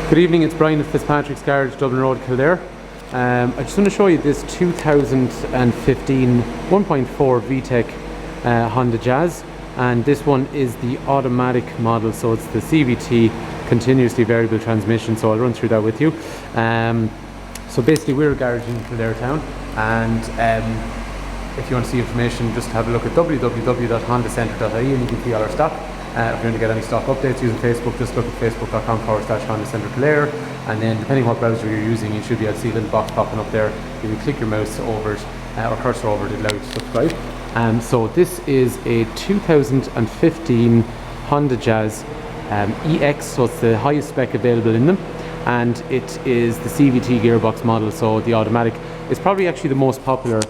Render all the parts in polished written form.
Good evening, it's Brian at Fitzpatrick's Garage, Dublin Road, Kildare. I just want to show you this 2015 1.4 VTEC Honda Jazz, and this one is the automatic model, so it's the CVT continuously variable transmission, so I'll run through that with you. So basically we're a garage in Kildare town, and if you want to see information, just have a look at www.hondacentre.ie and you can see all our stock. If you want to get any stock updates using Facebook, just look at facebook.com/Honda Centre Kildare, and then depending what browser you're using, you should be able to see a little box popping up there. You can click your mouse over it or cursor over it, it'll allow you to subscribe. So this is a 2015 Honda Jazz EX, so it's the highest spec available in them, and it is the CVT gearbox model, so the automatic is probably actually the most popular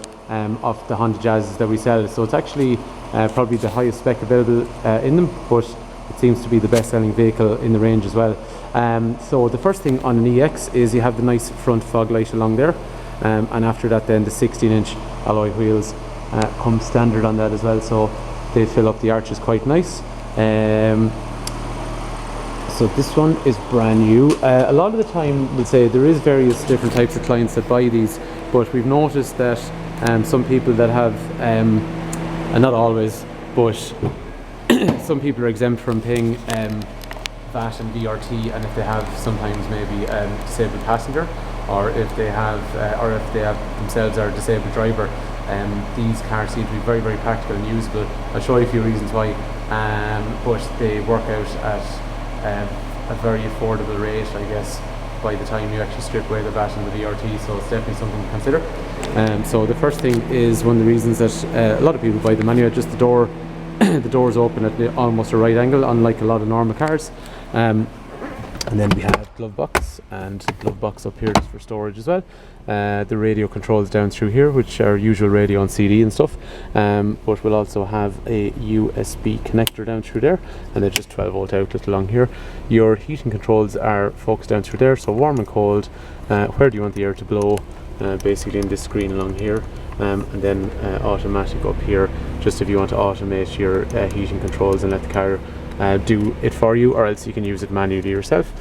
of the Honda Jazzes that we sell. So it's actually probably the highest spec available in them, but it seems to be the best selling vehicle in the range as well. So the first thing on an EX is you have the nice front fog light along there, and after that then the 16-inch alloy wheels come standard on that as well, so they fill up the arches quite nice. So this one is brand new. A lot of the time we'll say there is various different types of clients that buy these, but we've noticed that some people that have, and not always, but some people are exempt from paying VAT and VRT, and if they have sometimes maybe disabled passenger, or if they have themselves are a disabled driver, these cars seem to be very, very practical and usable. I'll show you a few reasons why, but they work out at a very affordable rate, I guess, by the time you actually strip away the VAT and the VRT, so it's definitely something to consider. So the first thing is one of the reasons that a lot of people buy them anyway, just the doors open at almost a right angle, unlike a lot of normal cars. And then we have glove box, and glove box up here just for storage as well. The radio controls down through here, which are usual radio and CD and stuff, but we'll also have a USB connector down through there, and they're just 12-volt outlet along here. Your heating controls are focused down through there, so warm and cold, where do you want the air to blow, basically in this screen along here, and then automatic up here, just if you want to automate your heating controls and let the car do it for you, or else you can use it manually yourself.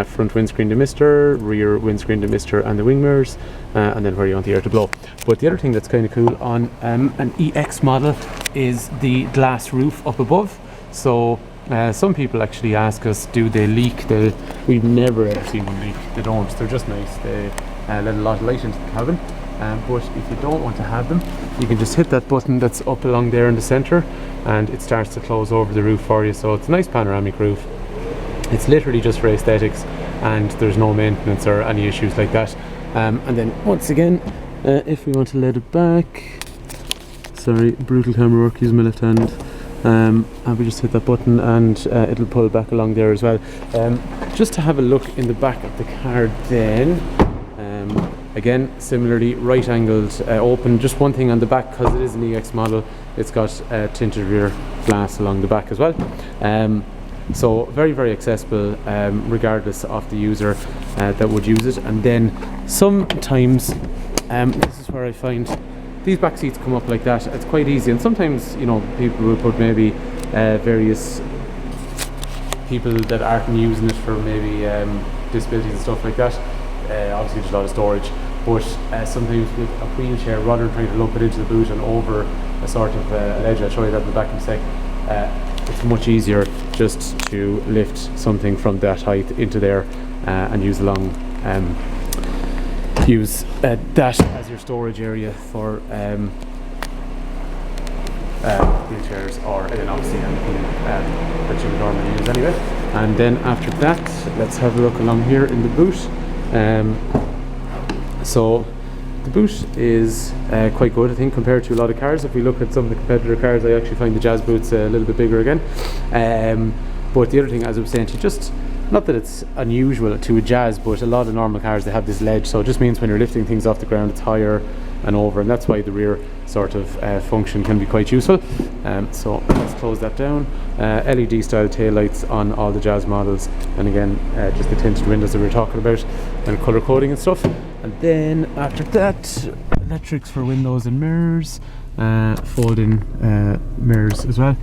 Front windscreen demister, rear windscreen demister, and the wing mirrors, and then where you want the air to blow. But the other thing that's kind of cool on an EX model is the glass roof up above. So some people actually ask us, do they leak? We've never ever seen them leak. They don't. They're just nice. They let a lot of light into the cabin. But if you don't want to have them, you can just hit that button that's up along there in the centre, and it starts to close over the roof for you. So it's a nice panoramic roof. It's literally just for aesthetics, and there's no maintenance or any issues like that. And then once again, if we want to let it back, sorry, brutal camera work using my left hand, and we just hit that button and it'll pull back along there as well. Just to have a look in the back of the car then, again, similarly, right angled open. Just one thing on the back, because it is an EX model, it's got tinted rear glass along the back as well. So very, very accessible, regardless of the user that would use it. And then sometimes, this is where I find these back seats come up like that. It's quite easy, and sometimes, you know, people will put maybe various people that aren't using it for maybe disabilities and stuff like that. Obviously there's a lot of storage, but sometimes with a wheelchair, rather than trying to lump it into the boot and over a sort of ledge, I'll show you that in the back in a sec, it's much easier just to lift something from that height into there and use that as your storage area for wheelchairs, or then obviously anything that you would normally use anyway. And then after that, let's have a look along here in the boot. So the boot is quite good, I think, compared to a lot of cars. If we look at some of the competitor cars, I actually find the Jazz boot's a little bit bigger again. But the other thing, as I was saying to you, just not that it's unusual to a Jazz, but a lot of normal cars, they have this ledge, so it just means when you're lifting things off the ground, it's higher and over, and that's why the rear sort of function can be quite useful. So let's close that down. LED style tail lights on all the Jazz models, and again just the tinted windows that we were talking about, and colour coding and stuff. And then after that, electrics for windows and mirrors, fold-in mirrors as well.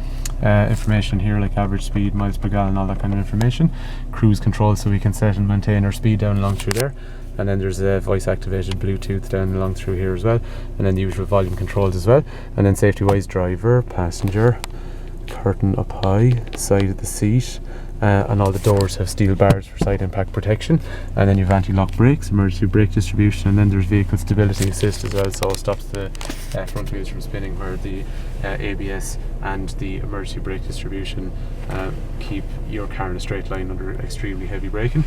information here, like average speed, miles per gallon, all that kind of information. Cruise control, so we can set and maintain our speed down along through there. And then there's a voice activated Bluetooth down along through here as well, and then the usual volume controls as well. And then safety wise, driver, passenger, curtain up high, side of the seat, and all the doors have steel bars for side impact protection. And then you've anti-lock brakes, emergency brake distribution, and then there's vehicle stability assist as well, so it stops the front wheels from spinning, where the ABS and the emergency brake distribution keep your car in a straight line under extremely heavy braking.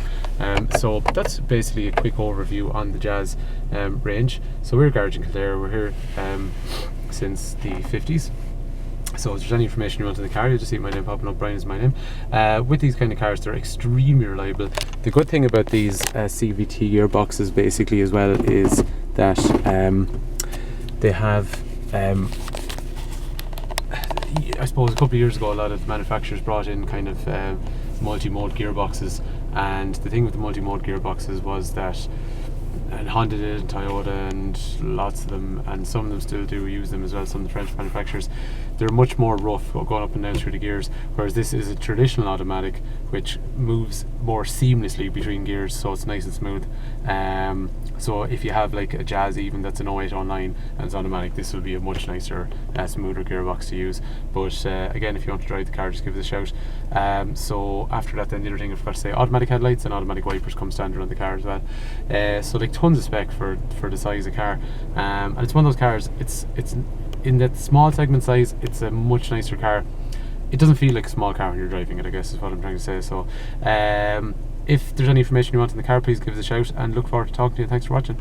So that's basically a quick overview on the Jazz range. So we're a garage in Kildare, we're here since the 50s. So if there's any information you want in the car, you'll just see my name popping up. Brian is my name. With these kind of cars, they're extremely reliable. The good thing about these CVT gearboxes basically as well is that they have, I suppose a couple of years ago, a lot of manufacturers brought in kind of multi-mode gearboxes, and the thing with the multi-mode gearboxes was that, and Honda did, and Toyota, and lots of them, and some of them still do use them as well, some of the French manufacturers, they're much more rough going up and down through the gears, whereas this is a traditional automatic which moves more seamlessly between gears, so it's nice and smooth. So if you have like a Jazz even that's an 0809 and it's automatic, this will be a much nicer, smoother gearbox to use. But again, if you want to drive the car, just give us a shout. So after that, then the other thing I forgot to say, automatic headlights and automatic wipers come standard on the car as well. So like tons of spec for the size of car, and it's one of those cars, it's in that small segment size, it's a much nicer car. It doesn't feel like a small car when you're driving it, I guess is what I'm trying to say. So if there's any information you want in the car, please give us a shout, and look forward to talking to you. Thanks for watching.